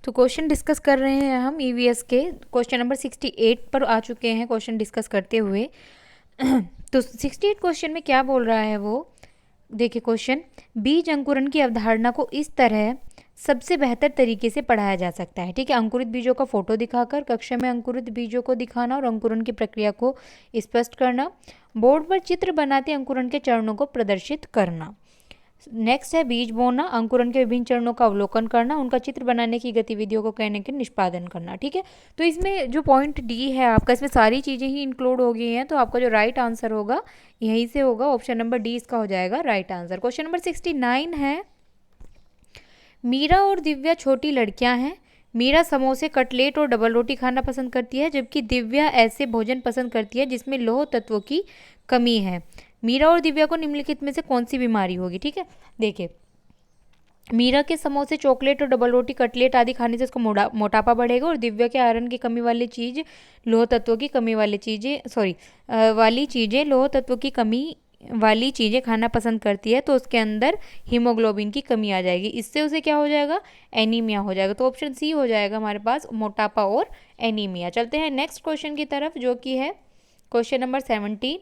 तो question discuss कर रहे हैं हम ईवीएस के क्वेश्चन नंबर 68 पर आ चुके हैं क्वेश्चन डिस्कस करते हुए। तो 68 क्वेश्चन में क्या बोल रहा है वो देखिए। क्वेश्चन, बीज अंकुरण की अवधारणा को इस तरह सबसे बेहतर तरीके से पढ़ाया जा सकता है। ठीक है, अंकुरित बीजों का फोटो दिखाकर कक्षा में अंकुरित बीजों को दिखाना और अंकुरण की प्रक्रिया को स्पष्ट करना, बोर्ड पर चित्र बनाते अंकुरण के चरणों को प्रदर्शित करना। नेक्स्ट है बीज बोना, अंकुरण के विभिन्न चरणों का अवलोकन करना, उनका चित्र बनाने की गतिविधियों को कहने के निष्पादन करना। ठीक है, तो इसमें जो पॉइंट डी है आपका, इसमें सारी चीज़ें ही इंक्लूड हो गई हैं, तो आपका जो राइट आंसर होगा यहीं से होगा, ऑप्शन नंबर डी इसका हो जाएगा राइट आंसर। क्वेश्चन नंबर 69 है, मीरा और दिव्या छोटी लड़कियां हैं। मीरा समोसे, कटलेट और डबल रोटी खाना पसंद करती है, जबकि दिव्या ऐसे भोजन पसंद करती है जिसमें लौह तत्वों की कमी है। मीरा और दिव्या को निम्नलिखित में से कौन सी बीमारी होगी? ठीक है, देखिए मीरा के समोसे, चॉकलेट और डबल रोटी, कटलेट आदि खाने से उसको मोटापा बढ़ेगा, और दिव्या के आयरन की कमी वाली चीज़, लौह तत्वों की कमी वाली चीज़ें लौह तत्वों की कमी वाली चीज़ें खाना पसंद करती है, तो उसके अंदर हीमोग्लोबिन की कमी आ जाएगी। इससे उसे क्या हो जाएगा? एनीमिया हो जाएगा। तो ऑप्शन सी हो जाएगा हमारे पास, मोटापा और एनीमिया। चलते हैं नेक्स्ट क्वेश्चन की तरफ, जो कि है क्वेश्चन नंबर 70।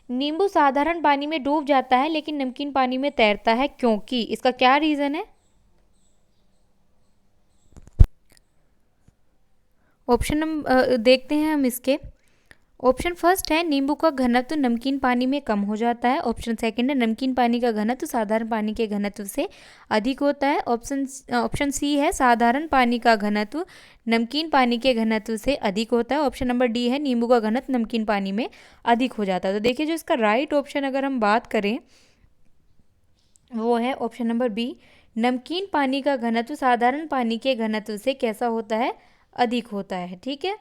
नींबू साधारण पानी में डूब जाता है लेकिन नमकीन पानी में तैरता है, क्योंकि? इसका क्या रीजन है? ऑप्शन नंबर देखते हैं हम इसके। ऑप्शन फर्स्ट है, नींबू का घनत्व नमकीन पानी में कम हो जाता है। ऑप्शन सेकंड है, नमकीन पानी का घनत्व साधारण पानी के घनत्व से अधिक होता है। ऑप्शन सी है, साधारण पानी का घनत्व नमकीन पानी के घनत्व से अधिक होता है। ऑप्शन नंबर डी है, नींबू का घनत्व नमकीन पानी में अधिक हो जाता है। तो देखिए जो इसका राइट ऑप्शन अगर हम बात करें वो है ऑप्शन नंबर बी, नमकीन पानी का घनत्व साधारण पानी के घनत्व से कैसा होता है? अधिक होता है। ठीक है,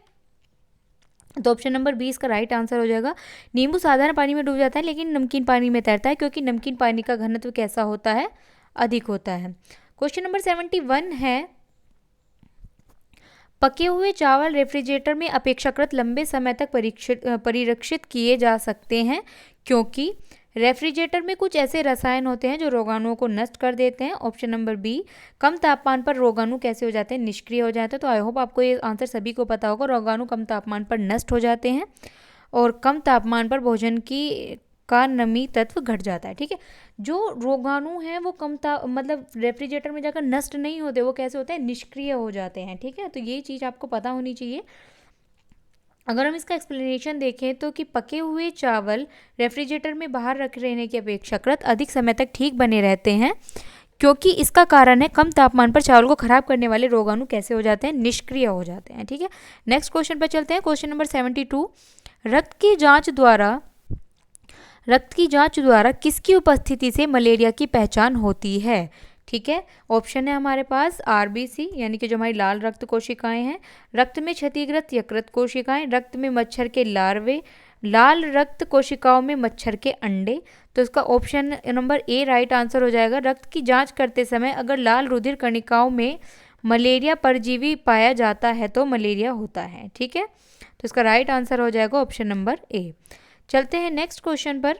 तो ऑप्शन नंबर 20 का राइट आंसर हो जाएगा। नींबू साधारण पानी में डूब जाता है लेकिन नमकीन पानी में तैरता है, क्योंकि नमकीन पानी का घनत्व कैसा होता है? अधिक होता है। क्वेश्चन नंबर 71 है, पके हुए चावल रेफ्रिजरेटर में अपेक्षाकृत लंबे समय तक परिरक्षित किए जा सकते हैं, क्योंकि रेफ्रिजरेटर में कुछ ऐसे रसायन होते हैं जो रोगाणुओं को नष्ट कर देते हैं। ऑप्शन नंबर बी, कम तापमान पर रोगाणु कैसे हो जाते हैं? निष्क्रिय हो जाते हैं। तो आई होप आपको ये आंसर सभी को पता होगा, रोगाणु कम तापमान पर नष्ट हो जाते हैं और कम तापमान पर भोजन का नमी तत्व घट जाता है। ठीक है, जो रोगाणु हैं वो मतलब रेफ्रिजरेटर में जाकर नष्ट नहीं होते, वो कैसे होते हैं? निष्क्रिय हो जाते हैं। ठीक है, तो ये चीज़ आपको पता होनी चाहिए। अगर हम इसका एक्सप्लेनेशन देखें तो कि पके हुए चावल रेफ्रिजरेटर में बाहर रख रहने की अपेक्षाकृत अधिक समय तक ठीक बने रहते हैं, क्योंकि इसका कारण है कम तापमान पर चावल को खराब करने वाले रोगाणु कैसे हो जाते हैं? निष्क्रिय हो जाते हैं। ठीक है, नेक्स्ट क्वेश्चन पर चलते हैं। क्वेश्चन नंबर 72, रक्त की जांच द्वारा किसकी उपस्थिति से मलेरिया की पहचान होती है? ठीक है, ऑप्शन है हमारे पास आरबीसी यानी कि जो हमारी लाल रक्त कोशिकाएं हैं, रक्त में क्षतिग्रस्त यकृत कोशिकाएं, रक्त में मच्छर के लार्वे, लाल रक्त कोशिकाओं में मच्छर के अंडे। तो इसका ऑप्शन नंबर ए राइट आंसर हो जाएगा। रक्त की जांच करते समय अगर लाल रुधिर कणिकाओं में मलेरिया परजीवी पाया जाता है तो मलेरिया होता है। ठीक है, तो इसका राइट आंसर हो जाएगा ऑप्शन नंबर ए। चलते हैं नेक्स्ट क्वेश्चन पर।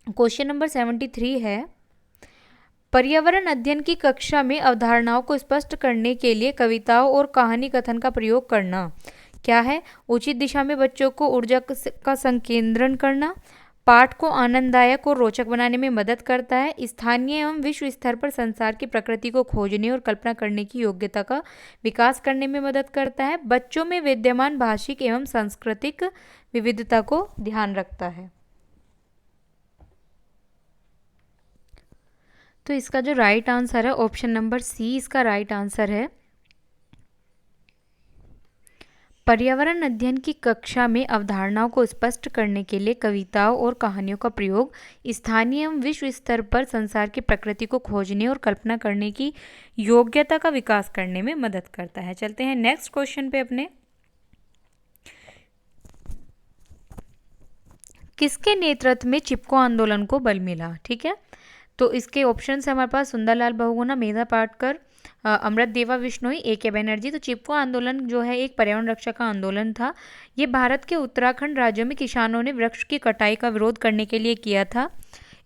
क्वेश्चन नंबर 73 है, पर्यावरण अध्ययन की कक्षा में अवधारणाओं को स्पष्ट करने के लिए कविताओं और कहानी कथन का प्रयोग करना क्या है? उचित दिशा में बच्चों को ऊर्जा का संकेंद्रण करना, पाठ को आनंददायक और रोचक बनाने में मदद करता है, स्थानीय एवं विश्व स्तर पर संसार की प्रकृति को खोजने और कल्पना करने की योग्यता का विकास करने में मदद करता है, बच्चों में विद्यमान भाषिक एवं सांस्कृतिक विविधता को ध्यान रखता है। तो इसका जो राइट आंसर है ऑप्शन नंबर सी इसका राइट आंसर है। पर्यावरण अध्ययन की कक्षा में अवधारणाओं को स्पष्ट करने के लिए कविताओं और कहानियों का प्रयोग स्थानीय एवं विश्व स्तर पर संसार की प्रकृति को खोजने और कल्पना करने की योग्यता का विकास करने में मदद करता है। चलते हैं नेक्स्ट क्वेश्चन पे अपने। किसके नेतृत्व में चिपको आंदोलन को बल मिला? ठीक है, तो इसके ऑप्शन है हमारे पास सुंदरलाल बहुगुणा, मेधा पाटकर, अमृत देवा बिश्नोई, ए.के. बैनर्जी। तो चिपको आंदोलन जो है एक पर्यावरण रक्षा का आंदोलन था। ये भारत के उत्तराखंड राज्यों में किसानों ने वृक्ष की कटाई का विरोध करने के लिए किया था।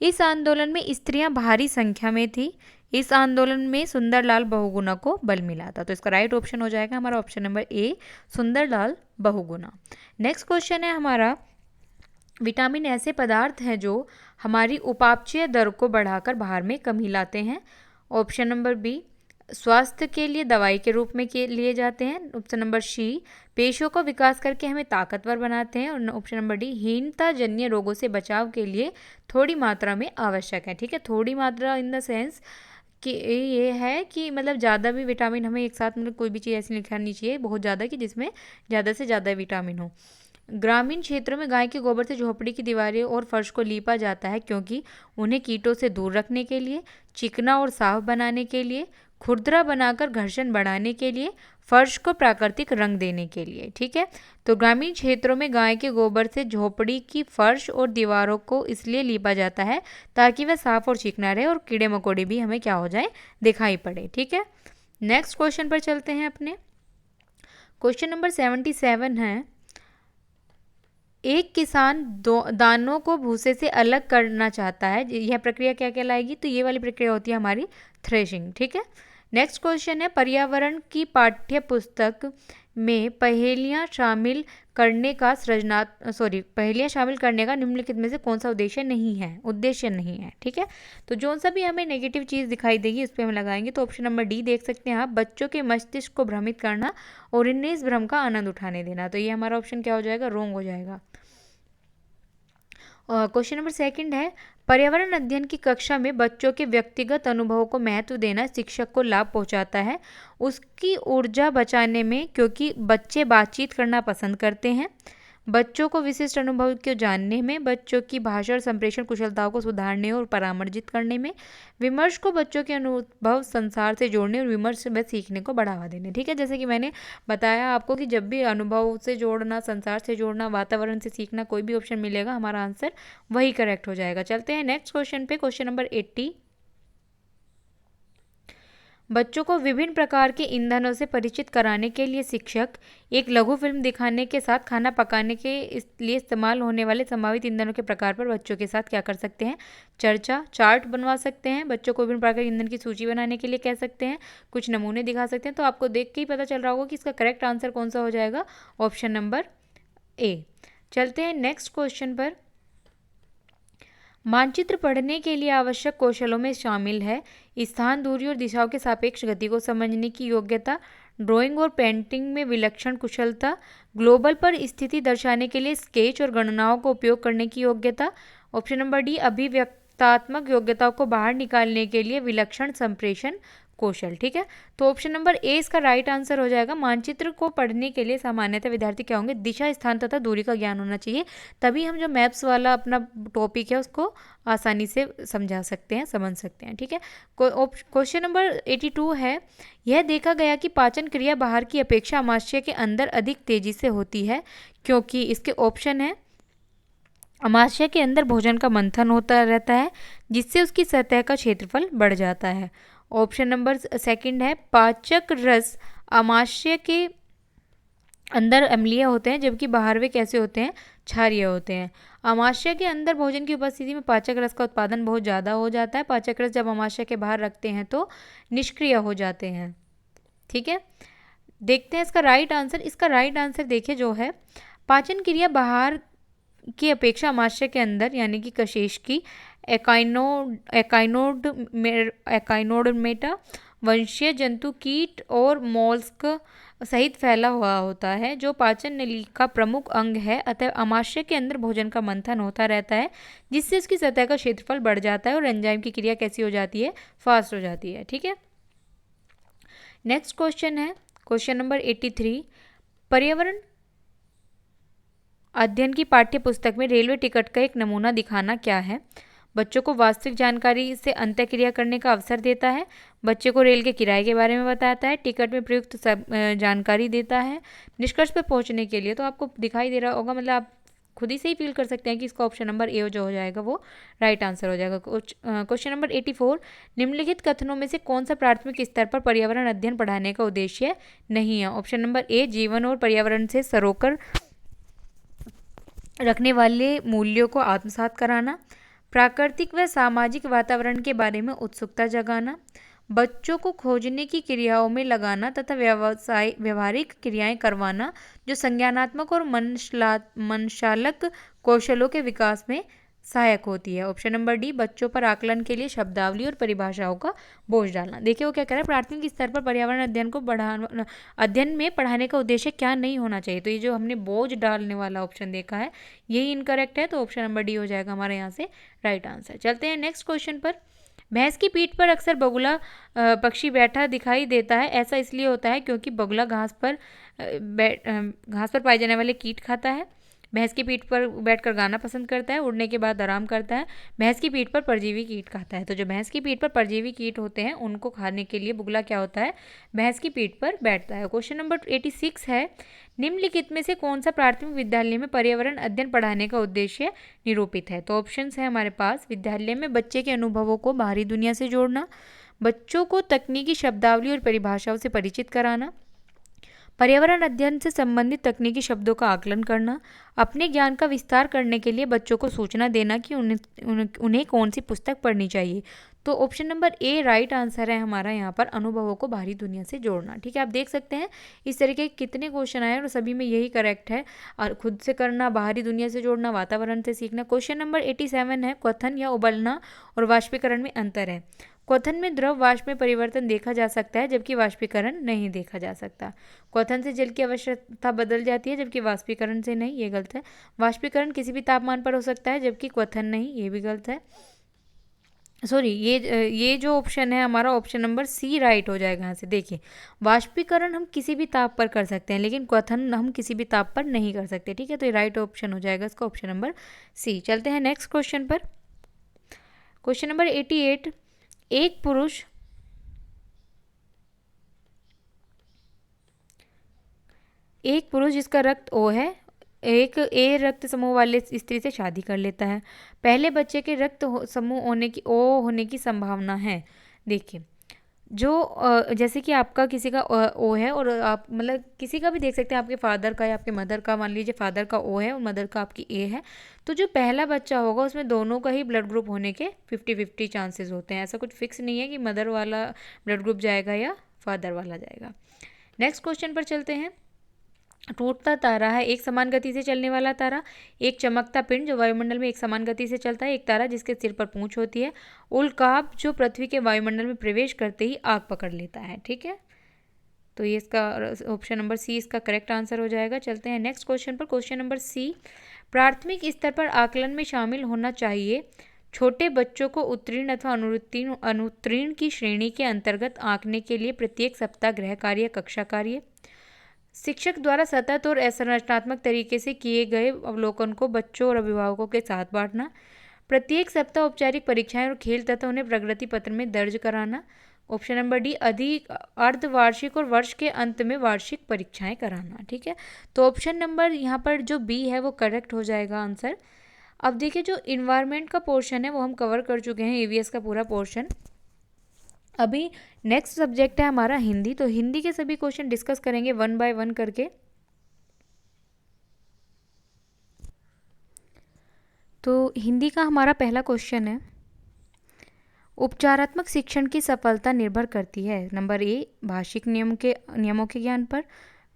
इस आंदोलन में स्त्रियां भारी संख्या में थी। इस आंदोलन में सुंदरलाल बहुगुणा को बल मिला था। तो इसका राइट ऑप्शन हो जाएगा हमारा option number A, Sundarlal Bahuguna. Next question है हमारा, विटामिन ऐसे पदार्थ हैं जो हमारी उपापचय दर को बढ़ाकर बाहर में कमी लाते हैं। ऑप्शन नंबर बी, स्वास्थ्य के लिए दवाई के रूप में लिए जाते हैं। ऑप्शन नंबर सी, पेशियों का विकास करके हमें ताकतवर बनाते हैं। और ऑप्शन नंबर डी, हीनता जन्य रोगों से बचाव के लिए थोड़ी मात्रा में आवश्यक है। ठीक है, थोड़ी मात्रा इन द सेंस कि ये है कि मतलब ज़्यादा भी विटामिन हमें एक साथ, मतलब कोई भी चीज़ ऐसी नहीं खानी चाहिए बहुत ज़्यादा कि जिसमें ज़्यादा से ज़्यादा विटामिन हो। ग्रामीण क्षेत्रों में गाय के गोबर से झोपड़ी की दीवारें और फर्श को लीपा जाता है क्योंकि उन्हें कीटों से दूर रखने के लिए, चिकना और साफ बनाने के लिए, खुरदरा बनाकर घर्षण बढ़ाने के लिए, फर्श को प्राकृतिक रंग देने के लिए। ठीक है, तो ग्रामीण क्षेत्रों में गाय के गोबर से झोपड़ी की फर्श और दीवारों को इसलिए लीपा जाता है ताकि वह साफ और चिकना रहे और कीड़े मकोड़े भी हमें क्या हो जाए, दिखाई पड़े। ठीक है, नेक्स्ट क्वेश्चन पर चलते हैं अपने। क्वेश्चन नंबर 77 है, एक किसान दानों को भूसे से अलग करना चाहता है, यह प्रक्रिया क्या कहलाएगी? तो ये वाली प्रक्रिया होती है हमारी थ्रेशिंग। ठीक है, नेक्स्ट क्वेश्चन है, पर्यावरण की पाठ्य पुस्तक में पहेलियाँ शामिल करने का निम्नलिखित में से कौन सा उद्देश्य नहीं है। ठीक है, तो जो सा भी हमें नेगेटिव चीज़ दिखाई देगी उस पर हम लगाएंगे। तो ऑप्शन नंबर डी देख सकते हैं आप, बच्चों के मस्तिष्क को भ्रमित करना और इन्हें इस भ्रम का आनंद उठाने देना। तो ये हमारा ऑप्शन क्या हो जाएगा, रॉन्ग हो जाएगा। क्वेश्चन नंबर सेकंड है, पर्यावरण अध्ययन की कक्षा में बच्चों के व्यक्तिगत अनुभवों को महत्व देना शिक्षक को लाभ पहुंचाता है उसकी ऊर्जा बचाने में, क्योंकि बच्चे बातचीत करना पसंद करते हैं। बच्चों को विशिष्ट अनुभव को जानने में, बच्चों की भाषा और संप्रेषण कुशलताओं को सुधारने और परामर्शित करने में, विमर्श को बच्चों के अनुभव संसार से जोड़ने और विमर्श व सीखने को बढ़ावा देने। ठीक है, जैसे कि मैंने बताया आपको कि जब भी अनुभव से जोड़ना, संसार से जोड़ना, वातावरण से सीखना, कोई भी ऑप्शन मिलेगा हमारा आंसर वही करेक्ट हो जाएगा। चलते हैं नेक्स्ट क्वेश्चन पे, क्वेश्चन नंबर 80। बच्चों को विभिन्न प्रकार के ईंधनों से परिचित कराने के लिए शिक्षक एक लघु फिल्म दिखाने के साथ खाना पकाने के लिए इस्तेमाल होने वाले संभावित ईंधनों के प्रकार पर बच्चों के साथ क्या कर सकते हैं, चर्चा, चार्ट बनवा सकते हैं। बच्चों को विभिन्न प्रकार के ईंधन की सूची बनाने के लिए कह सकते हैं, कुछ नमूने दिखा सकते हैं। तो आपको देख के ही पता चल रहा होगा कि इसका करेक्ट आंसर कौन सा हो जाएगा, ऑप्शन नंबर ए। चलते हैं नेक्स्ट क्वेश्चन पर। मानचित्र पढ़ने के लिए आवश्यक कौशलों में शामिल है स्थान, दूरी और दिशाओं के सापेक्ष गति को समझने की योग्यता, ड्राइंग और पेंटिंग में विलक्षण कुशलता, ग्लोबल पर स्थिति दर्शाने के लिए स्केच और गणनाओं का उपयोग करने की योग्यता। ऑप्शन नंबर डी, अभिव्यक्तात्मक योग्यताओं को बाहर निकालने के लिए विलक्षण संप्रेषण कौशल। ठीक है, तो ऑप्शन नंबर ए इसका राइट आंसर हो जाएगा। मानचित्र को पढ़ने के लिए सामान्यतः विद्यार्थी क्या होंगे, दिशा, स्थान तथा दूरी का ज्ञान होना चाहिए, तभी हम जो मैप्स वाला अपना टॉपिक है उसको आसानी से समझा सकते हैं, समझ सकते हैं। ठीक है, क्वेश्चन नंबर 82 है, यह देखा गया कि पाचन क्रिया बाहर की अपेक्षा अमाशय के अंदर अधिक तेजी से होती है क्योंकि, इसके ऑप्शन है, अमाशय के अंदर भोजन का मंथन होता रहता है जिससे उसकी सतह का क्षेत्रफल बढ़ जाता है। ऑप्शन नंबर सेकंड है, पाचक रस अमाशय के अंदर अम्लीय होते हैं जबकि बाहर वे कैसे होते हैं, क्षारीय होते हैं। अमाशय के अंदर भोजन की उपस्थिति में पाचक रस का उत्पादन बहुत ज़्यादा हो जाता है। पाचक रस जब अमाशय के बाहर रखते हैं तो निष्क्रिय हो जाते हैं। ठीक है, देखते हैं इसका राइट आंसर। इसका राइट आंसर देखिए जो है, पाचन क्रिया बाहर की अपेक्षा अमाशय के अंदर यानी कि कशेष की एकाइनोडर्मेटा वंशीय जंतु, कीट और मोल्स्क सहित फैला हुआ होता है जो पाचन नली का प्रमुख अंग है। अतः अमाशय के अंदर भोजन का मंथन होता रहता है जिससे उसकी सतह का क्षेत्रफल बढ़ जाता है और एंजाइम की क्रिया कैसी हो जाती है, फास्ट हो जाती है। ठीक है, नेक्स्ट क्वेश्चन है क्वेश्चन नंबर 83। पर्यावरण अध्ययन की पाठ्य पुस्तक में रेलवे टिकट का एक नमूना दिखाना क्या है? बच्चों को वास्तविक जानकारी से अंतःक्रिया करने का अवसर देता है, बच्चे को रेल के किराए के बारे में बताता है, टिकट में प्रयुक्त जानकारी देता है। निष्कर्ष पर पहुंचने के लिए तो आपको दिखाई दे रहा होगा, मतलब आप खुद ही से ही फील कर सकते हैं कि इसका ऑप्शन नंबर ए जो हो जाएगा वो राइट आंसर हो जाएगा। क्वेश्चन नंबर 84, निम्नलिखित कथनों में से कौन सा प्राथमिक स्तर पर पर्यावरण अध्ययन पढ़ाने का उद्देश्य नहीं है? ऑप्शन नंबर ए, जीवन और पर्यावरण से सरोकर रखने वाले मूल्यों को आत्मसात कराना। प्राकृतिक व सामाजिक वातावरण के बारे में उत्सुकता जगाना, बच्चों को खोजने की क्रियाओं में लगाना तथा व्यवहारिक क्रियाएं करवाना जो संज्ञानात्मक और मनशालक कौशलों के विकास में सहायक होती है। ऑप्शन नंबर डी, बच्चों पर आकलन के लिए शब्दावली और परिभाषाओं का बोझ डालना। देखिए वो क्या कह रहा है, प्राथमिक स्तर पर पर्यावरण अध्ययन में पढ़ाने का उद्देश्य क्या नहीं होना चाहिए। तो ये जो हमने बोझ डालने वाला ऑप्शन देखा है यही इनकरेक्ट है, तो ऑप्शन नंबर डी हो जाएगा हमारे यहाँ से राइट आंसर। चलते हैं नेक्स्ट क्वेश्चन पर। भैंस की पीठ पर अक्सर बगुला पक्षी बैठा दिखाई देता है। ऐसा इसलिए होता है क्योंकि बगुला घास पर पाए जाने वाले कीट खाता है। भैंस की पीठ पर बैठकर गाना पसंद करता है। उड़ने के बाद आराम करता है। भैंस की पीठ पर परजीवी कीट खाता है। तो जो भैंस की पीठ पर परजीवी कीट होते हैं उनको खाने के लिए बगुला क्या होता है, भैंस की पीठ पर बैठता है। क्वेश्चन नंबर 86 है, निम्नलिखित में से कौन सा प्राथमिक विद्यालय में पर्यावरण अध्ययन पढ़ाने का उद्देश्य निरूपित है। तो ऑप्शंस है हमारे पास, विद्यालय में बच्चे के अनुभवों को बाहरी दुनिया से जोड़ना, बच्चों को तकनीकी शब्दावली और परिभाषाओं से परिचित कराना, पर्यावरण अध्ययन से संबंधित तकनीकी शब्दों का आकलन करना, अपने ज्ञान का विस्तार करने के लिए बच्चों को सूचना देना कि उन्हें कौन सी पुस्तक पढ़नी चाहिए। तो ऑप्शन नंबर ए राइट आंसर है हमारा यहाँ पर, अनुभवों को बाहरी दुनिया से जोड़ना। ठीक है, आप देख सकते हैं इस तरीके के कितने क्वेश्चन आए और सभी में यही करेक्ट है। और खुद से करना, बाहरी दुनिया से जोड़ना, वातावरण से सीखना। क्वेश्चन नंबर 87 है, क्वथन या उबलना और वाष्पीकरण में अंतर है। क्वथन में द्रव वाष्प में परिवर्तन देखा जा सकता है जबकि वाष्पीकरण नहीं देखा जा सकता। क्वथन से जल की आवश्यकता बदल जाती है जबकि वाष्पीकरण से नहीं, ये गलत है। वाष्पीकरण किसी भी तापमान पर हो सकता है जबकि क्वथन नहीं, ये भी गलत है। सॉरी, ये जो ऑप्शन है हमारा ऑप्शन नंबर सी राइट हो जाएगा यहाँ से। देखिए वाष्पीकरण हम किसी भी ताप पर कर सकते हैं लेकिन क्वथन हम किसी भी ताप पर नहीं कर सकते। ठीक है, तो ये राइट ऑप्शन हो जाएगा इसका ऑप्शन नंबर सी। चलते हैं नेक्स्ट क्वेश्चन पर। क्वेश्चन नंबर 88, एक पुरुष जिसका रक्त ओ है एक ए रक्त समूह वाले स्त्री से शादी कर लेता है। पहले बच्चे के रक्त समूह होने की संभावना है। देखिए जो जैसे कि आपका किसी का ओ है और आप मतलब किसी का भी देख सकते हैं, आपके फादर का या आपके मदर का, मान लीजिए फादर का ओ है और मदर का आपकी ए है, तो जो पहला बच्चा होगा उसमें दोनों का ही ब्लड ग्रुप होने के 50-50 चांसेस होते हैं। ऐसा कुछ फिक्स नहीं है कि मदर वाला ब्लड ग्रुप जाएगा या फादर वाला जाएगा। नेक्स्ट क्वेश्चन पर चलते हैं। टूटता तारा है एक समान गति से चलने वाला तारा, एक चमकता पिंड जो वायुमंडल में एक समान गति से चलता है, एक तारा जिसके सिर पर पूंछ होती है, उल्काब जो पृथ्वी के वायुमंडल में प्रवेश करते ही आग पकड़ लेता है। ठीक है, तो ये इसका ऑप्शन नंबर सी इसका करेक्ट आंसर हो जाएगा। चलते हैं नेक्स्ट क्वेश्चन पर। क्वेश्चन नंबर सी, प्राथमिक स्तर पर आकलन में शामिल होना चाहिए छोटे बच्चों को उत्तीर्ण अथवा अनुत्तीर्ण की श्रेणी के अंतर्गत आंकने के लिए प्रत्येक सप्ताह गृह कार्य, कक्षा कार्य, शिक्षक द्वारा सतत और असंरचनात्मक तरीके से किए गए अवलोकन को बच्चों और अभिभावकों के साथ बांटना, प्रत्येक सप्ताह औपचारिक परीक्षाएं और खेल तथा उन्हें प्रगति पत्र में दर्ज कराना। ऑप्शन नंबर डी, अधिक अर्धवार्षिक और वर्ष के अंत में वार्षिक परीक्षाएं कराना। ठीक है, तो ऑप्शन नंबर यहाँ पर जो बी है वो करेक्ट हो जाएगा आंसर। अब देखिए जो इन्वायरमेंट का पोर्शन है वो हम कवर कर चुके हैं, ईवीएस का पूरा पोर्शन। अभी नेक्स्ट सब्जेक्ट है हमारा हिंदी, तो हिंदी के सभी क्वेश्चन डिस्कस करेंगे 1 बाय 1 करके। तो हिंदी का हमारा पहला क्वेश्चन है, उपचारात्मक शिक्षण की सफलता निर्भर करती है नंबर ए भाषिक नियमों के ज्ञान पर,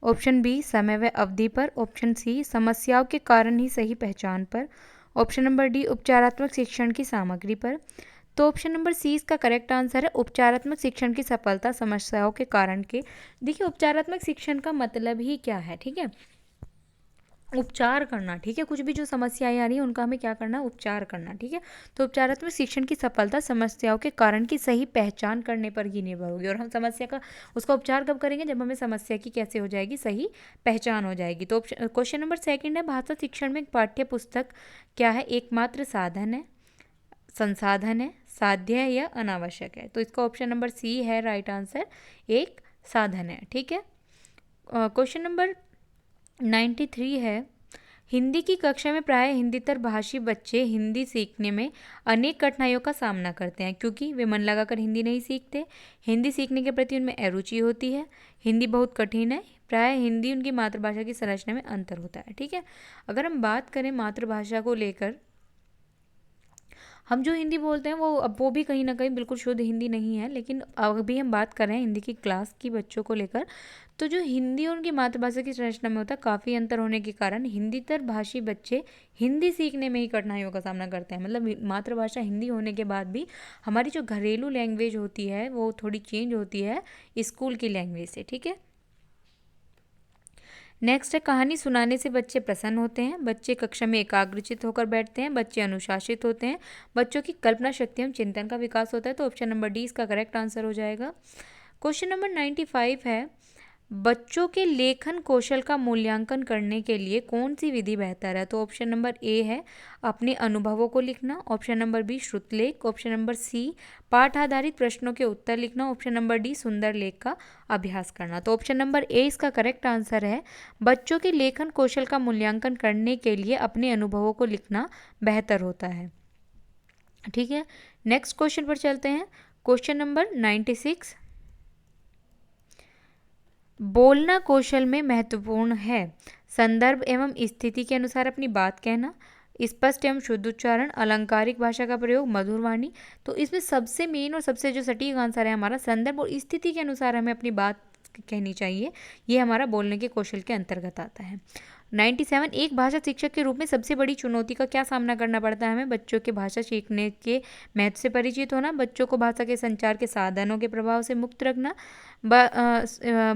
ऑप्शन बी समय व अवधि पर, ऑप्शन सी समस्याओं के कारण ही सही पहचान पर, ऑप्शन नंबर डी उपचारात्मक शिक्षण की सामग्री पर। तो ऑप्शन नंबर सी इसका करेक्ट आंसर है, उपचारात्मक शिक्षण की सफलता समस्याओं के कारण के। देखिए उपचारात्मक शिक्षण का मतलब ही क्या है, ठीक है, उपचार करना। ठीक है, कुछ भी जो समस्याएं आ रही है उनका हमें क्या करना, उपचार करना। ठीक है, तो उपचारात्मक शिक्षण की सफलता समस्याओं के कारण की सही पहचान करने पर ही निर्भर होगी। और हम समस्या का उसका उपचार कब करेंगे, जब हमें समस्या की कैसे हो जाएगी, सही पहचान हो जाएगी। तो क्वेश्चन नंबर 2 है, भाषा शिक्षण में पाठ्य पुस्तक क्या है, एकमात्र साधन है, संसाधन है, साध्य है या अनावश्यक है। तो इसका ऑप्शन नंबर सी है राइट आंसर, एक साधन है। ठीक है, क्वेश्चन नंबर 93 है, हिंदी की कक्षा में प्राय हिंदीतर भाषी बच्चे हिंदी सीखने में अनेक कठिनाइयों का सामना करते हैं क्योंकि वे मन लगाकर हिंदी नहीं सीखते, हिंदी सीखने के प्रति उनमें अरुचि होती है, हिंदी बहुत कठिन है, प्राय हिंदी उनकी मातृभाषा की संरचना में अंतर होता है। ठीक है, अगर हम बात करें मातृभाषा को लेकर, हम जो हिंदी बोलते हैं वो अब वो भी कहीं ना कहीं बिल्कुल शुद्ध हिंदी नहीं है, लेकिन अभी हम बात कर रहे हैं हिंदी की क्लास की बच्चों को लेकर। तो जो हिंदी और उनकी मातृभाषा की संरचना में होता है, काफ़ी अंतर होने के कारण हिंदीतर भाषी बच्चे हिंदी सीखने में ही कठिनाइयों का सामना करते हैं। मतलब मातृभाषा हिंदी होने के बाद भी हमारी जो घरेलू लैंग्वेज होती है वो थोड़ी चेंज होती है स्कूल की लैंग्वेज से। ठीक है, नेक्स्ट है, कहानी सुनाने से बच्चे प्रसन्न होते हैं, बच्चे कक्षा में एकाग्रचित होकर बैठते हैं, बच्चे अनुशासित होते हैं, बच्चों की कल्पना शक्ति एवं चिंतन का विकास होता है। तो ऑप्शन नंबर डी इसका करेक्ट आंसर हो जाएगा। क्वेश्चन नंबर 95 है, बच्चों के लेखन कौशल का मूल्यांकन करने के लिए कौन सी विधि बेहतर है? तो ऑप्शन नंबर ए है अपने अनुभवों को लिखना, ऑप्शन नंबर बी श्रुतलेख, ऑप्शन नंबर सी पाठ आधारित प्रश्नों के उत्तर लिखना, ऑप्शन नंबर डी सुंदर लेख का अभ्यास करना। तो ऑप्शन नंबर ए इसका करेक्ट आंसर है, बच्चों के लेखन कौशल का मूल्यांकन करने के लिए अपने अनुभवों को लिखना बेहतर होता है। ठीक है, नेक्स्ट क्वेश्चन पर चलते हैं। क्वेश्चन नंबर 96, बोलना कौशल में महत्वपूर्ण है संदर्भ एवं स्थिति के अनुसार अपनी बात कहना, स्पष्ट एवं शुद्ध उच्चारण, अलंकारिक भाषा का प्रयोग, मधुर वाणी। तो इसमें सबसे मेन और सबसे जो सटीक आंसर है हमारा संदर्भ और स्थिति के अनुसार हमें अपनी बात कहनी चाहिए। ये हमारा बोलने के कौशल के अंतर्गत आता है। 97, एक भाषा शिक्षक के रूप में सबसे बड़ी चुनौती का क्या सामना करना पड़ता है हमें? बच्चों के भाषा सीखने के महत्व से परिचित होना, बच्चों को भाषा के संचार के साधनों के प्रभाव से मुक्त रखना,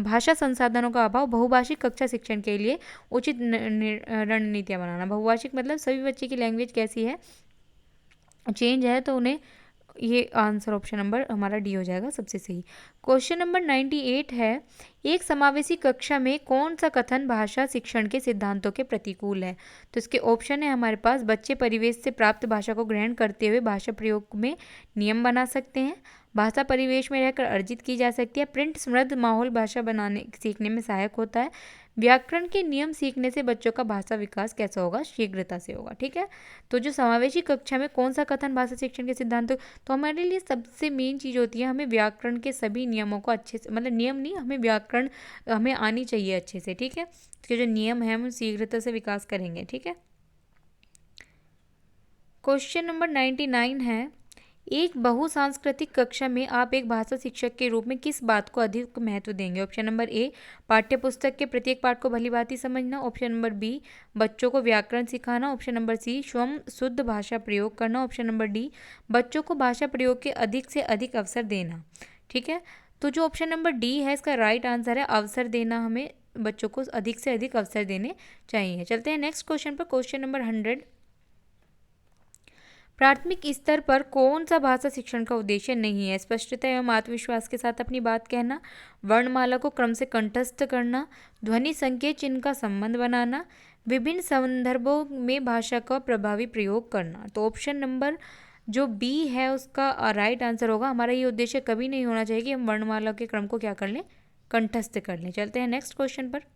भाषा संसाधनों का अभाव, बहुभाषिक कक्षा शिक्षण के लिए उचित रणनीतियाँ बनाना। बहुभाषिक मतलब सभी बच्चे की लैंग्वेज कैसी है, चेंज है, तो उन्हें ये आंसर ऑप्शन नंबर हमारा डी हो जाएगा सबसे सही। क्वेश्चन नंबर 98 है, एक समावेशी कक्षा में कौन सा कथन भाषा शिक्षण के सिद्धांतों के प्रतिकूल है? तो इसके ऑप्शन है हमारे पास, बच्चे परिवेश से प्राप्त भाषा को ग्रहण करते हुए भाषा प्रयोग में नियम बना सकते हैं, भाषा परिवेश में रहकर अर्जित की जा सकती है, प्रिंट समृद्ध माहौल भाषा बनाने सीखने में सहायक होता है, व्याकरण के नियम सीखने से बच्चों का भाषा विकास कैसा होगा? शीघ्रता से होगा। ठीक है, तो जो समावेशी कक्षा में कौन सा कथन भाषा शिक्षण के सिद्धांत, तो हमारे लिए सबसे मेन चीज़ होती है हमें व्याकरण के सभी नियमों को अच्छे से, मतलब नियम नहीं, हमें व्याकरण हमें आनी चाहिए अच्छे से। ठीक है, तो जो नियम है हम शीघ्रता से विकास करेंगे। ठीक है, क्वेश्चन नंबर 99 है, एक बहुसांस्कृतिक कक्षा में आप एक भाषा शिक्षक के रूप में किस बात को अधिक महत्व देंगे? ऑप्शन नंबर ए पाठ्यपुस्तक के प्रत्येक पाठ को भलीभांति समझना, ऑप्शन नंबर बी बच्चों को व्याकरण सिखाना, ऑप्शन नंबर सी स्वयं शुद्ध भाषा प्रयोग करना, ऑप्शन नंबर डी बच्चों को भाषा प्रयोग के अधिक से अधिक अवसर देना। ठीक है, तो जो ऑप्शन नंबर डी है इसका राइट आंसर है, अवसर देना, हमें बच्चों को अधिक से अधिक अवसर देने चाहिए। चलते हैं नेक्स्ट क्वेश्चन पर। क्वेश्चन नंबर 100, प्राथमिक स्तर पर कौन सा भाषा शिक्षण का उद्देश्य नहीं है? स्पष्टता एवं आत्मविश्वास के साथ अपनी बात कहना, वर्णमाला को क्रम से कंठस्थ करना, ध्वनि संकेत चिन्ह का संबंध बनाना, विभिन्न संदर्भों में भाषा का प्रभावी प्रयोग करना। तो ऑप्शन नंबर जो बी है उसका राइट आंसर होगा। हमारा ये उद्देश्य कभी नहीं होना चाहिए कि हम वर्णमाला के क्रम को क्या कर लें? कंठस्थ कर लें। चलते हैं नेक्स्ट क्वेश्चन पर।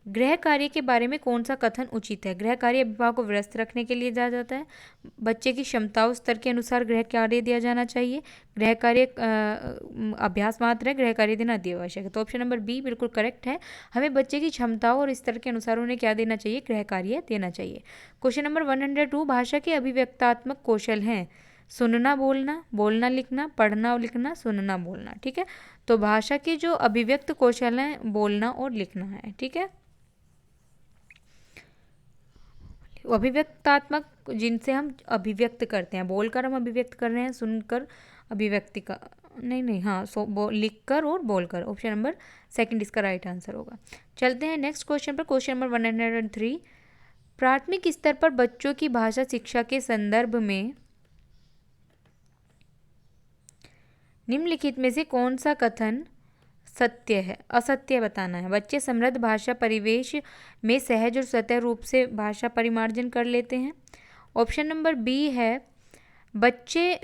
गृह कार्य के बारे में कौन सा कथन उचित है? गृह कार्य अभिभावक को व्यस्त रखने के लिए दिया जाता है, बच्चे की क्षमताओं स्तर के अनुसार गृह कार्य दिया जाना चाहिए, गृह कार्य अभ्यास मात्र है, गृह कार्य देना अति आवश्यक है। तो ऑप्शन नंबर बी बिल्कुल करेक्ट है, हमें बच्चे की क्षमताओं और स्तर के अनुसार उन्हें क्या देना चाहिए? गृह कार्य देना चाहिए। क्वेश्चन नंबर 102, भाषा के अभिव्यक्तात्मक कौशल हैं सुनना बोलना, बोलना लिखना, पढ़ना और लिखना, सुनना बोलना। ठीक है, तो भाषा के जो अभिव्यक्त कौशल हैं बोलना और लिखना है। ठीक है, अभिव्यक्तात्मक जिनसे हम अभिव्यक्त करते हैं, बोलकर हम अभिव्यक्त कर रहे हैं, सुनकर अभिव्यक्ति का नहीं हाँ लिखकर और बोलकर। ऑप्शन नंबर सेकंड इसका राइट आंसर होगा। चलते हैं नेक्स्ट क्वेश्चन पर। क्वेश्चन नंबर 103, प्राथमिक स्तर पर बच्चों की भाषा शिक्षा के संदर्भ में निम्नलिखित में से कौन सा कथन सत्य है? असत्य बताना है। बच्चे समृद्ध भाषा परिवेश में सहज और सतह रूप से भाषा परिमार्जन कर लेते हैं। ऑप्शन नंबर बी है, बच्चे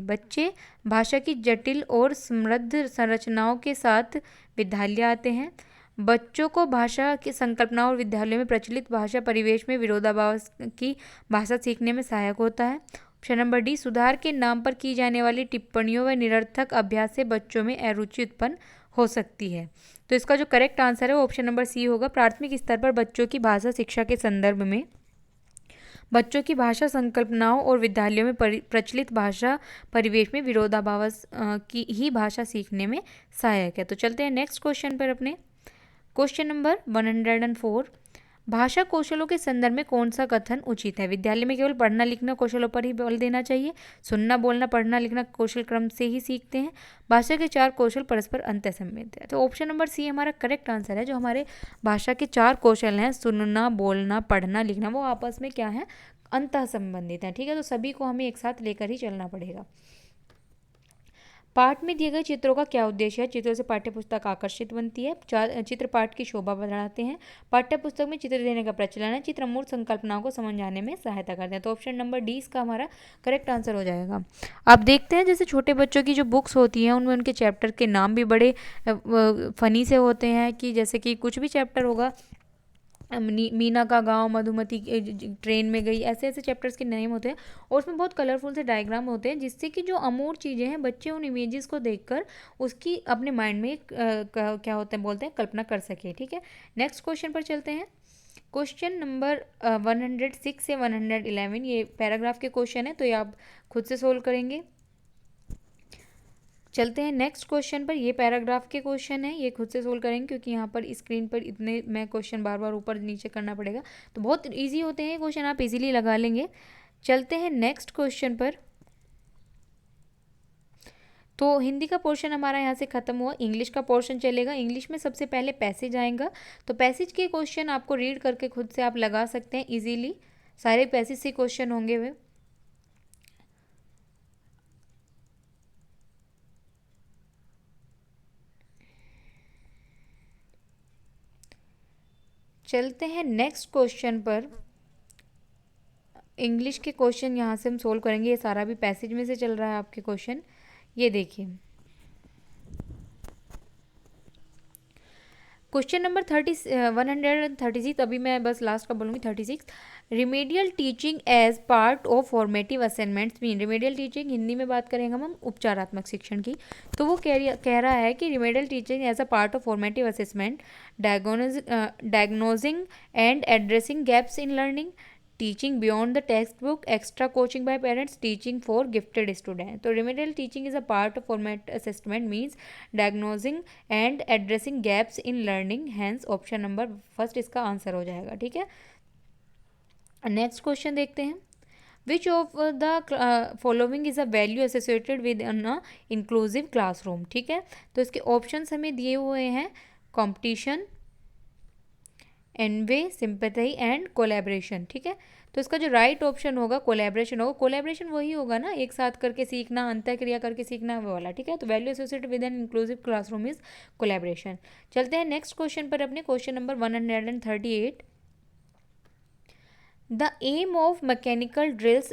बच्चे भाषा की जटिल और समृद्ध संरचनाओं के साथ विद्यालय आते हैं। बच्चों को भाषा की संकल्पना और विद्यालयों में प्रचलित भाषा परिवेश में विरोधाभास की भाषा सीखने में सहायक होता है। ऑप्शन नंबर डी, सुधार के नाम पर की जाने वाली टिप्पणियों व निरर्थक अभ्यास से बच्चों में अरुचि उत्पन्न हो सकती है। तो इसका जो करेक्ट आंसर है वो ऑप्शन नंबर सी होगा। प्राथमिक स्तर पर बच्चों की भाषा शिक्षा के संदर्भ में बच्चों की भाषा संकल्पनाओं और विद्यालयों में प्रचलित भाषा परिवेश में विरोधाभास की ही भाषा सीखने में सहायक है। तो चलते हैं नेक्स्ट क्वेश्चन पर अपने। क्वेश्चन नंबर 104, भाषा कौशलों के संदर्भ में कौन सा कथन उचित है? विद्यालय में केवल पढ़ना लिखना कौशलों पर ही बल देना चाहिए। सुनना बोलना पढ़ना लिखना कौशल क्रम से ही सीखते हैं। भाषा के 4 कौशल परस्पर अंतःसंबंधित है। तो ऑप्शन नंबर सी हमारा करेक्ट आंसर है। जो हमारे भाषा के 4 कौशल हैं, सुनना बोलना पढ़ना लिखना, वो आपस में क्या है? अंतःसंबंधित है। ठीक है, तो सभी को हमें एक साथ लेकर ही चलना पड़ेगा। पाठ में दिए गए चित्रों का क्या उद्देश्य है? चित्रों से पाठ्यपुस्तक आकर्षित बनती है। चित्र पाठ की शोभा बढ़ाते हैं। पाठ्यपुस्तक में चित्र देने का प्रचलन है। चित्र अमूर्त संकल्पनाओं को समझाने में सहायता करते हैं। तो ऑप्शन नंबर डी इसका हमारा करेक्ट आंसर हो जाएगा। आप देखते हैं जैसे छोटे बच्चों की जो बुक्स होती हैं उनमें उनके चैप्टर के नाम भी बड़े फनी से होते हैं, कि जैसे कि कुछ भी चैप्टर होगा, मीना का गांव, मधुमती ट्रेन में गई, ऐसे ऐसे चैप्टर्स के नेम होते हैं और उसमें बहुत कलरफुल से डायग्राम होते हैं, जिससे कि जो अमूर्त चीज़ें हैं बच्चे उन इमेजेस को देखकर उसकी अपने माइंड में क्या होते हैं बोलते हैं कल्पना कर सके। ठीक है, नेक्स्ट क्वेश्चन पर चलते हैं। क्वेश्चन नंबर 106 से 111 ये पैराग्राफ के क्वेश्चन है, तो ये आप खुद से सोल्व करेंगे। चलते हैं नेक्स्ट क्वेश्चन पर। ये पैराग्राफ के क्वेश्चन है, ये खुद से सोल्व करेंगे क्योंकि यहाँ पर स्क्रीन पर इतने मैं क्वेश्चन बार बार ऊपर नीचे करना पड़ेगा, तो बहुत इजी होते हैं क्वेश्चन, आप इजीली लगा लेंगे। चलते हैं नेक्स्ट क्वेश्चन पर। तो हिंदी का पोर्शन हमारा यहाँ से खत्म हुआ, इंग्लिश का पोर्शन चलेगा। इंग्लिश में सबसे पहले पैसेज आएगा, तो पैसेज के क्वेश्चन आपको रीड करके खुद से आप लगा सकते हैं इजीली। सारे पैसेज से क्वेश्चन होंगे वे। चलते हैं नेक्स्ट क्वेश्चन पर। इंग्लिश के क्वेश्चन यहाँ से हम सोल्व करेंगे, ये सारा भी पैसेज में से चल रहा है आपके क्वेश्चन। ये देखिए क्वेश्चन नंबर 136, अभी मैं बस लास्ट का बोलूँगी 36। Remedial teaching as part of formative assessments mean. Remedial teaching Hindi में बात करेंगे हम उपचारात्मक शिक्षण की, तो वो कह रहा है कि remedial teaching as a part of formative assessment, diagnosing and addressing gaps in learning, teaching beyond the text book, extra coaching by parents, teaching for gifted student. तो remedial teaching is a part of format assessment means diagnosing and addressing gaps in learning, hence option number first इसका answer हो जाएगा। ठीक है, next question देखते हैं। Which of the following is a value associated with a inclusive classroom. ठीक है, तो इसके ऑप्शंस हमें दिए हुए हैं competition, envy, sympathy and collaboration. ठीक है, तो इसका जो राइट ऑप्शन होगा कोलैबोरेशन होगा। कोलैबोरेशन वही होगा ना, एक साथ करके सीखना, अंतर क्रिया करके सीखना, वो वाला। ठीक है, तो value associated with an inclusive classroom is collaboration. चलते हैं नेक्स्ट क्वेश्चन पर अपने। Question number 138। The aim of mechanical drills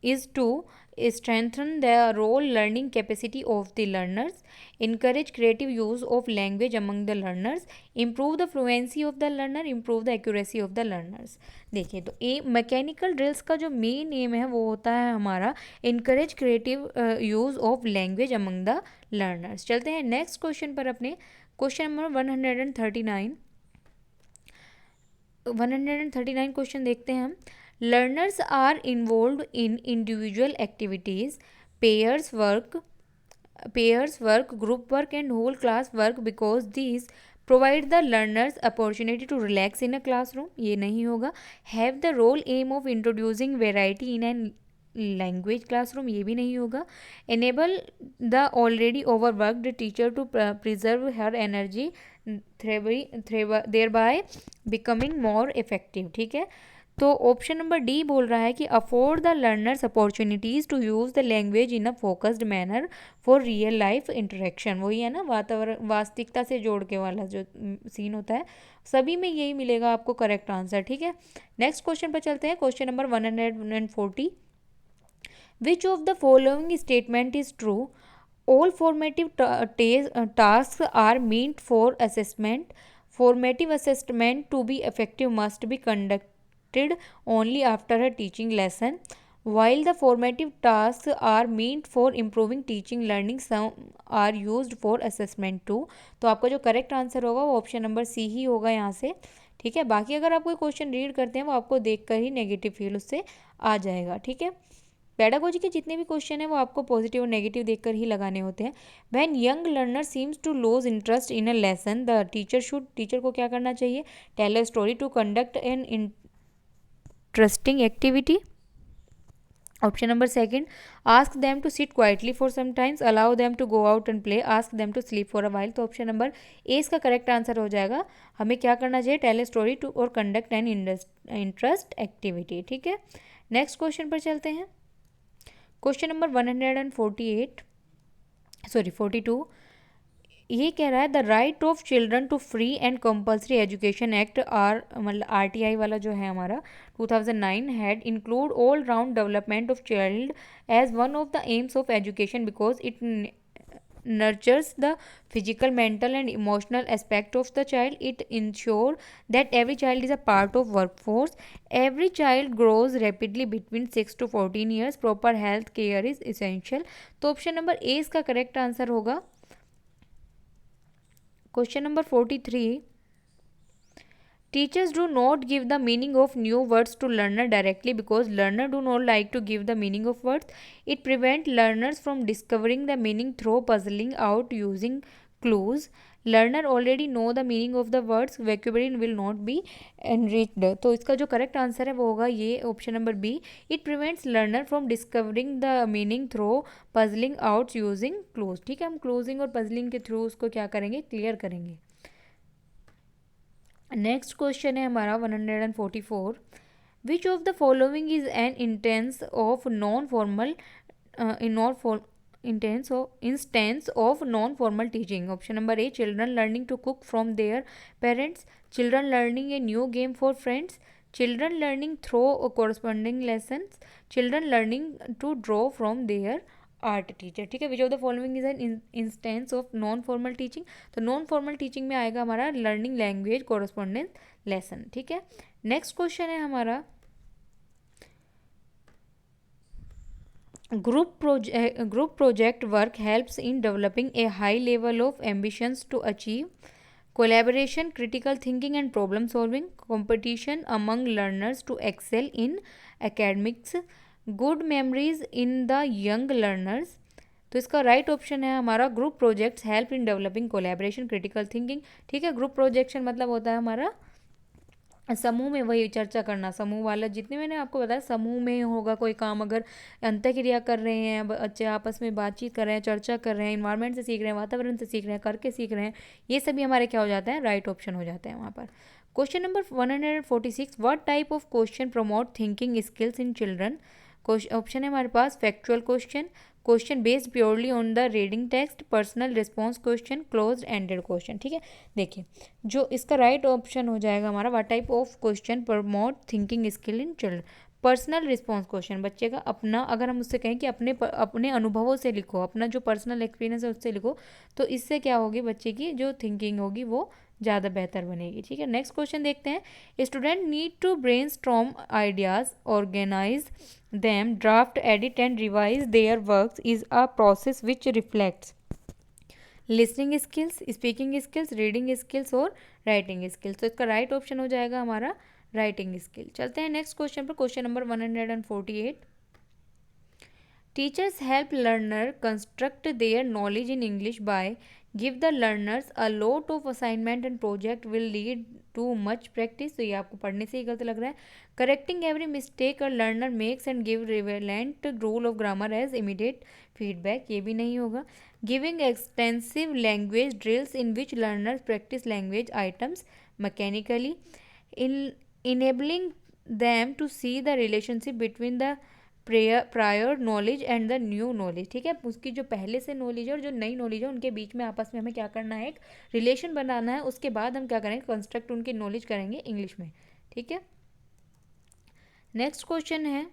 is to strengthen the role learning capacity of the learners, encourage creative use of language among the learners, improve the fluency of the learner, improve the accuracy of the learners। देखिए, तो mechanical drills का जो main M है वो होता है हमारा encourage creative use of language among the learners। चलते हैं नेक्स्ट क्वेश्चन पर अपने। क्वेश्चन नंबर 139 क्वेश्चन देखते हैं हम। Learners are involve in individual activities, pairs work, group work and whole class work because these provide the learners opportunity to relax in a classroom. ये नहीं होगा। Have the role aim of introducing variety in an language classroom, ये भी नहीं होगा। Enable the already overworked teacher to preserve her energy thereby becoming more effective. ठीक है, तो ऑप्शन नंबर डी बोल रहा है कि afford the learners opportunities to use the language in a focused manner for real life interaction. वही है ना, वातावरण वास्तविकता से जोड़ के वाला जो सीन होता है, सभी में यही मिलेगा आपको करेक्ट आंसर। ठीक है, नेक्स्ट क्वेश्चन पर चलते हैं। Question number 140। Which of the following statement is true? All formative tasks are meant for assessment. Formative assessment to be effective must be conducted only after a teaching lesson. While the formative tasks are meant for improving teaching learning, some are used for assessment too. तो आपका जो correct answer होगा वो option number सी ही होगा यहाँ से। ठीक है, बाकी अगर आप कोई क्वेश्चन रीड करते हैं वो आपको देखकर ही नेगेटिव फील उससे आ जाएगा। ठीक है, पेडागोजी के जितने भी क्वेश्चन हैं वो आपको पॉजिटिव और नेगेटिव देखकर ही लगाने होते हैं। When young learner seems to lose interest in a lesson, the teacher को क्या करना चाहिए? Tell a story to conduct an interesting activity. Option number second, ask them to sit quietly for some times, allow them to go out and play, ask them to sleep for a while. तो option number A इसका correct answer हो जाएगा। हमें क्या करना चाहिए? Tell a story to और conduct an interest activity. ठीक है, नेक्स्ट क्वेश्चन पर चलते हैं। क्वेश्चन नंबर 42 ये कह रहा है the right of children to free and compulsory education act मतलब RTI वाला जो है हमारा 2009 had include all round development of child as one of the aims of education because it nurtures the physical, mental and emotional aspect of the child. It ensures that every child is a part of workforce. Every child grows rapidly between 6 to 14 years. Proper health care is essential. तो option number A इसका correct answer होगा। Question number 43, teachers do not give the meaning of new words to learner directly because learner do not like to give the meaning of words. It prevents learners from discovering the meaning through puzzling out using clues. Learner already know the meaning of the words, vocabulary will not be enriched. तो इसका जो correct answer है वो होगा ये option number B. It prevents learner from discovering the meaning through puzzling out using clues. ठीक है, हम क्लोजिंग और पजलिंग के थ्रू उसको क्या करेंगे? क्लियर करेंगे। नेक्स्ट क्वेश्चन है हमारा 144, which of the following is an intense of non formal instance of non formal teaching. Option number A, children learning to cook from their parents, children learning a new game for friends, children learning through corresponding lessons, children learning to draw from their art teacher. ठीक है, which of the following is an instance of non formal teaching. तो non formal teaching में आएगा हमारा learning language correspondence lesson. ठीक है, next question है हमारा group project work helps in developing a high level of ambitions to achieve collaboration, critical thinking and problem solving, competition among learners to excel in academics, good memories in the young learners। तो इसका right option है हमारा group projects help in developing collaboration, critical thinking. ठीक है, group projection मतलब होता है हमारा समूह में वही चर्चा करना, समूह वाला जितने मैंने आपको बताया समूह में होगा कोई काम, अगर अंतःक्रिया कर रहे हैं बच्चे, आपस में बातचीत कर रहे हैं, चर्चा कर रहे हैं, इन्वायरमेंट से सीख रहे हैं, वातावरण से सीख रहे हैं, करके सीख रहे हैं, ये सभी हमारे क्या हो जाता है? राइट ऑप्शन हो जाता है वहाँ पर। Question number 146, what type of question promote thinking skills in children. Option है हमारे पास factual question, question based purely on the reading text, personal response question, close ended question. ठीक है, देखिए जो इसका राइट ऑप्शन हो जाएगा हमारा what type of question promote thinking skill in children. Personal response question, बच्चे का अपना, अगर हम उससे कहें कि अपने अनुभवों से लिखो, अपना जो पर्सनल एक्सपीरियंस है उससे लिखो, तो इससे क्या होगी? बच्चे की जो थिंकिंग होगी वो ज़्यादा बेहतर बनेगी। ठीक है, नेक्स्ट क्वेश्चन देखते हैं। Student need to brainstorm ideas, organise them, draft, edit and revise their works is a process which reflects listening skills, speaking skills, reading skills और writing skills। तो इसका राइट ऑप्शन हो जाएगा हमारा राइटिंग स्किल। चलते हैं नेक्स्ट क्वेश्चन पर, question number 148, teachers help learner construct their knowledge in English by give the learners a lot of assignment and project will lead too much practice. तो ये आपको पढ़ने से ही गलत लग रहा है। Correcting every mistake a learner makes and give relevant rule of grammar as immediate feedback, ये भी नहीं होगा। Giving extensive language drills in which learners practise language items mechanically, enabling them to see the relationship between the prior knowledge and the new knowledge. ठीक है, उसकी जो पहले से नॉलेज है और जो नई नॉलेज है उनके बीच में आपस में हमें क्या करना है? एक रिलेशन बनाना है। उसके बाद हम क्या करेंगे? कंस्ट्रक्ट उनकी नॉलेज करेंगे इंग्लिश में। ठीक है, नेक्स्ट क्वेश्चन है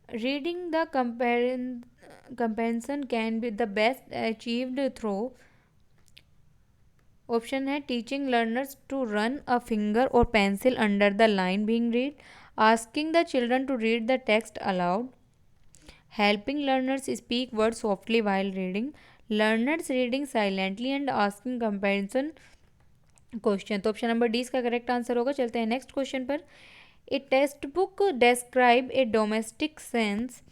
reading the comparison can be the best achieved through. Option है teaching learners to run a finger और pencil under the line being read, asking the children to read the text aloud, helping learners speak word softly while reading, learners reading silently and asking comparison question. तो option number D इसका correct answer होगा। चलते हैं next question पर। A text book describe a domestic sense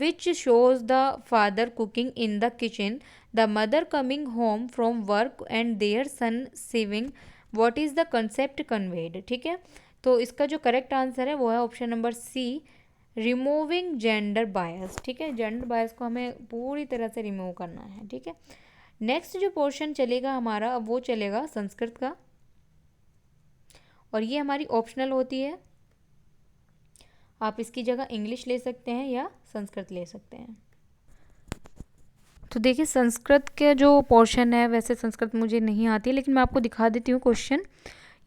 which shows the father cooking in the kitchen, the mother coming home from work and their son saving. What is the concept conveyed? ठीक है, तो इसका जो correct answer है वो है option number C, removing gender bias. ठीक है, जेंडर बायस को हमें पूरी तरह से रिमूव करना है। ठीक है, नेक्स्ट जो पोर्शन चलेगा हमारा, अब वो चलेगा संस्कृत का, और ये हमारी ऑप्शनल होती है। आप इसकी जगह इंग्लिश ले सकते हैं या संस्कृत ले सकते हैं। तो देखिए संस्कृत के जो पोर्शन है, वैसे संस्कृत मुझे नहीं आती है, लेकिन मैं आपको दिखा देती हूँ क्वेश्चन।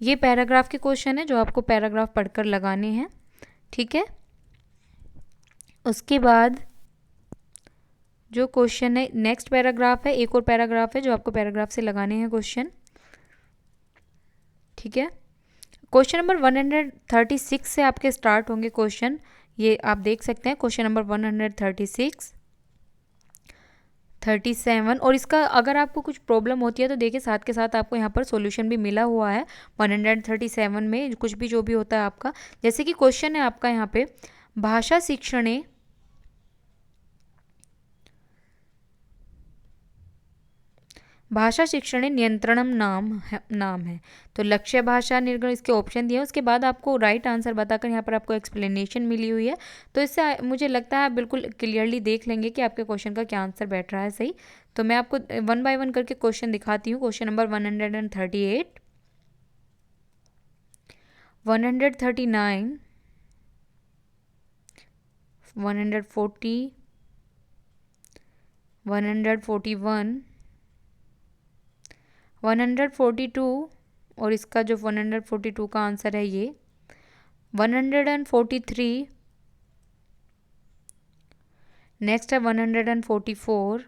ये पैराग्राफ के क्वेश्चन है जो आपको पैराग्राफ पढ़कर लगाने हैं। ठीक है, उसके बाद जो क्वेश्चन है, नेक्स्ट पैराग्राफ है, एक और पैराग्राफ है जो आपको पैराग्राफ से लगाने हैं क्वेश्चन। ठीक है, क्वेश्चन नंबर 136 से आपके स्टार्ट होंगे क्वेश्चन। ये आप देख सकते हैं क्वेश्चन नंबर 136, 37, और इसका अगर आपको कुछ प्रॉब्लम होती है तो देखिए साथ के साथ आपको यहाँ पर सॉल्यूशन भी मिला हुआ है। 137 में कुछ भी जो भी होता है आपका, जैसे कि क्वेश्चन है आपका यहाँ पे, भाषा शिक्षणे नियंत्रणम नाम है। तो लक्ष्य भाषा निर्गण इसके ऑप्शन दिए हैं, उसके बाद आपको राइट आंसर बताकर यहाँ पर आपको एक्सप्लेनेशन मिली हुई है। तो इससे मुझे लगता है आप बिल्कुल क्लियरली देख लेंगे कि आपके क्वेश्चन का क्या आंसर बैठ रहा है सही। तो मैं आपको 1 बाय 1 करके क्वेश्चन दिखाती हूँ। क्वेश्चन नंबर 138, 139, 140, 141, 142, और इसका जो 142 का आंसर है ये 143, नेक्स्ट है 144,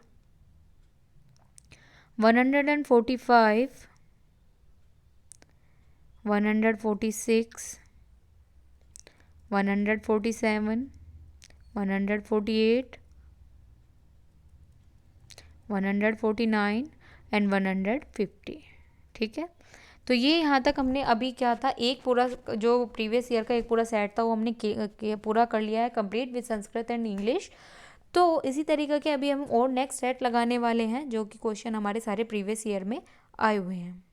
145, 146, 147, 148, 149 एंड 150। ठीक है, तो ये यहाँ तक हमने अभी क्या था, एक पूरा जो प्रीवियस ईयर का एक पूरा सेट था वो हमने पूरा कर लिया है complete with Sanskrit and English. तो इसी तरीके के अभी हम और नेक्स्ट सेट लगाने वाले हैं जो कि क्वेश्चन हमारे सारे प्रीवियस ईयर में आए हुए हैं।